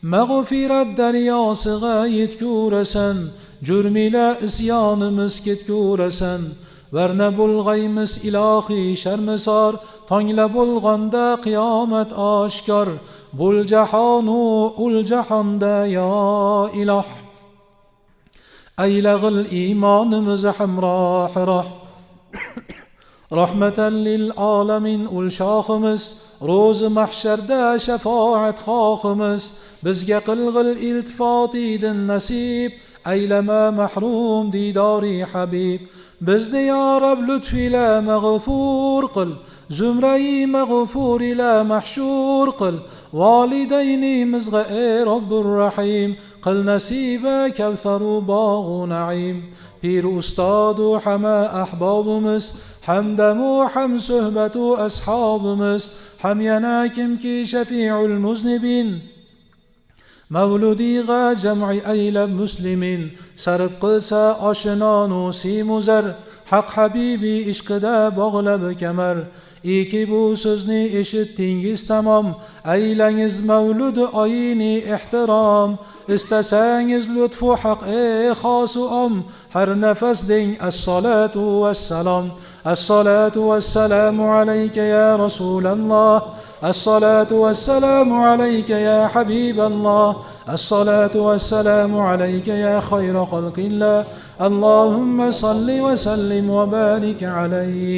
Mag'firat daryosiga yetgurasan, jurmila isyonimiz ketgurasan. Varna bulg'aymiz ilohiy sharmisor, tongla bo'lganda qiyomat oshkor. Bul jahonu ul jahonda yo iloh. Aylag'il imonimiz hamroh. Rahmatan lil alamin ul shohimiz, ro'zi mahsharda shafoat xohimiz. Bizga qilg'il iltifotidin nasib, aylama mahrum didori habib. Bizni ya Rab lutfila mag'fur qil, zumrai mag'fur ila mahshur qil. Validaynimizga ey Robbur Rahim, qil nasiba kavsaru bog'u naim. Pir ustadu hama ahbobimiz, hamdamu ham suhbatu ashabimiz, ham yana kimki shafi'ul muznibin. Mavludiga jam'i aylab muslimin, sarf qilsa oshinonu simuzar, haq habibi ishqida bog'lab kamar. Iki bu so'zni eshitdingiz tamom, aylangiz mavlud oyini ehtirom. Istasangiz lutfu haq ey xosu om, har nafas deng as-salatu was-salam. As-salatu was-salamu alayka ya Rasulallah, as-salatu was-salamu alayka ya Habiballah, as-salatu was-salamu alayka ya khayra khalqillah. Allahumma salli wa sallim wa barik alayhi.